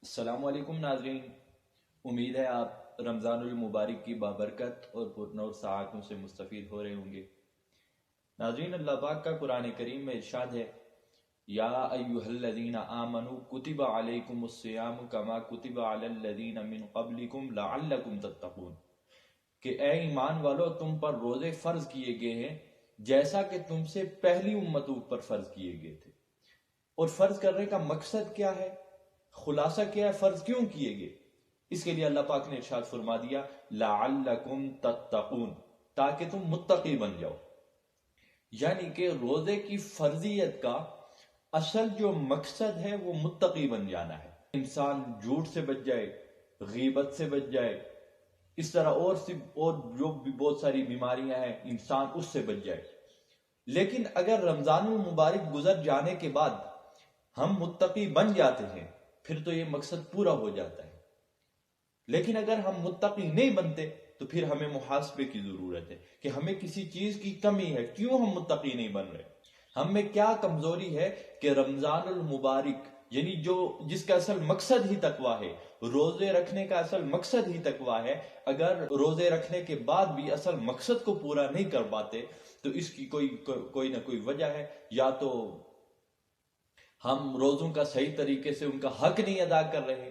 السلام علیکم ناظرین، امید ہے آپ رمضان المبارک کی بابرکت اور پرنور ساعتوں سے مستفید ہو رہے ہوں گے۔ ناظرین، اللہ پاک کا قرآن کریم میں ارشاد ہے، یا ایہا الذین آمنوا کتب علیکم الصیام کما کتب علی الذین من قبلکم لعلکم تتقون، کہ اے ایمان والو، تم پر روزے فرض کیے گئے ہیں جیسا کہ تم سے پہلی امتوں پر فرض کیے گئے تھے۔ اور فرض کرنے کا مقصد کیا ہے، خلاصہ کیا ہے، فرض کیوں کیے گئے؟ اس کے لیے اللہ پاک نے ارشاد فرما دیا لعلکم تتقون، تاکہ تم متقی بن جاؤ۔ یعنی کہ روزے کی فرضیت کا اصل جو مقصد ہے وہ متقی بن جانا ہے، انسان جھوٹ سے بچ جائے، غیبت سے بچ جائے، اس طرح اور جو بھی بہت ساری بیماریاں ہیں انسان اس سے بچ جائے۔ لیکن اگر رمضان المبارک گزر جانے کے بعد ہم متقی بن جاتے ہیں پھر تو یہ مقصد پورا ہو جاتا ہے۔ لیکن اگر ہم متقی نہیں بنتے تو پھر ہمیں محاسبے کی ضرورت ہے کہ ہمیں کسی چیز کی کمی ہے، کیوں ہم متقی نہیں بن رہے، ہم میں کیا کمزوری ہے کہ رمضان المبارک یعنی جس کا اصل مقصد ہی تقویٰ ہے، روزے رکھنے کا اصل مقصد ہی تقویٰ ہے، اگر روزے رکھنے کے بعد بھی اصل مقصد کو پورا نہیں کر پاتے تو اس کی کوئی نہ کوئی وجہ ہے۔ یا تو ہم روزوں کا صحیح طریقے سے ان کا حق نہیں ادا کر رہے،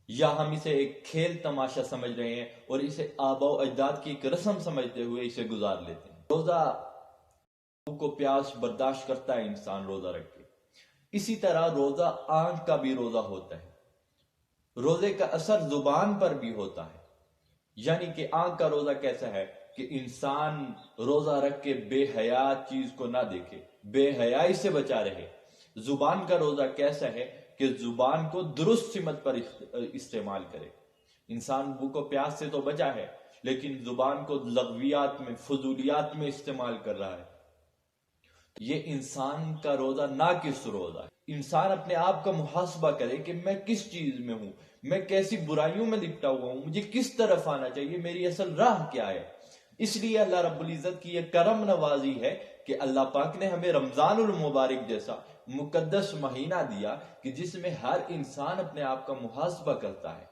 یا ہم اسے ایک کھیل تماشا سمجھ رہے ہیں اور اسے آباء و اجداد کی ایک رسم سمجھتے ہوئے اسے گزار لیتے ہیں۔ روزہ کو پیاس برداشت کرتا ہے انسان روزہ رکھ کے، اسی طرح روزہ آنکھ کا بھی روزہ ہوتا ہے، روزے کا اثر زبان پر بھی ہوتا ہے۔ یعنی کہ آنکھ کا روزہ کیسا ہے کہ انسان روزہ رکھ کے بے حیا چیز کو نہ دیکھے، بے حیائی سے بچا رہے۔ زبان کا روزہ کیسا ہے کہ زبان کو درست سمت پر استعمال کرے۔ انسان بھوک و پیاس سے تو بچا ہے لیکن زبان کو لغویات میں، فضولیات میں استعمال کر رہا ہے۔ یہ انسان کا روزہ ناقص روزہ ہے۔ انسان اپنے آپ کا محاسبہ کرے کہ میں کس چیز میں ہوں، میں کیسی برائیوں میں لپٹا ہوا ہوں، مجھے کس طرف آنا چاہیے، میری اصل راہ کیا ہے۔ اس لیے اللہ رب العزت کی یہ کرم نوازی ہے کہ اللہ پاک نے ہمیں رمضان المبارک جیسا مقدس مہینہ دیا کہ جس میں ہر انسان اپنے آپ کا محاسبہ کرتا ہے،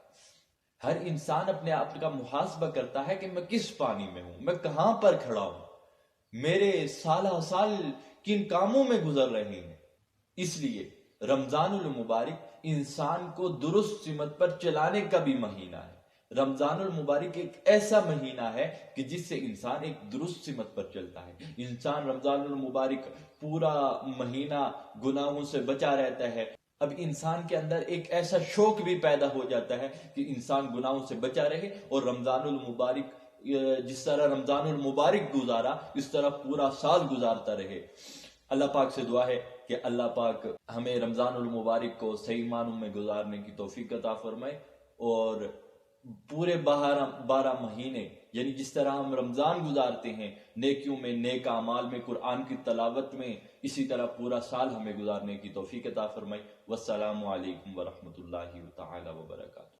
ہر انسان اپنے آپ کا محاسبہ کرتا ہے کہ میں کس پانی میں ہوں، میں کہاں پر کھڑا ہوں، میرے سالہ سال کن کاموں میں گزر رہے ہیں۔ اس لیے رمضان المبارک انسان کو درست سمت پر چلانے کا بھی مہینہ ہے۔ رمضان المبارک ایک ایسا مہینہ ہے کہ جس سے انسان ایک درست سمت پر چلتا ہے۔ انسان رمضان المبارک پورا مہینہ گناہوں سے بچا رہتا ہے۔ اب انسان کے اندر ایک ایسا شوق بھی پیدا ہو جاتا ہے کہ انسان گناہوں سے بچا رہے اور رمضان المبارک جس طرح رمضان المبارک گزارا اس طرح پورا سال گزارتا رہے۔ اللہ پاک سے دعا ہے کہ اللہ پاک ہمیں رمضان المبارک کو صحیح معنوں میں گزارنے کی توفیق عطا فرمائے، اور پورے 12 مہینے یعنی جس طرح ہم رمضان گزارتے ہیں نیکیوں میں، نیک اعمال میں، قرآن کی تلاوت میں، اسی طرح پورا سال ہمیں گزارنے کی توفیق عطا فرمائے۔ والسلام علیکم ورحمۃ اللہ تعالی وبرکاتہ۔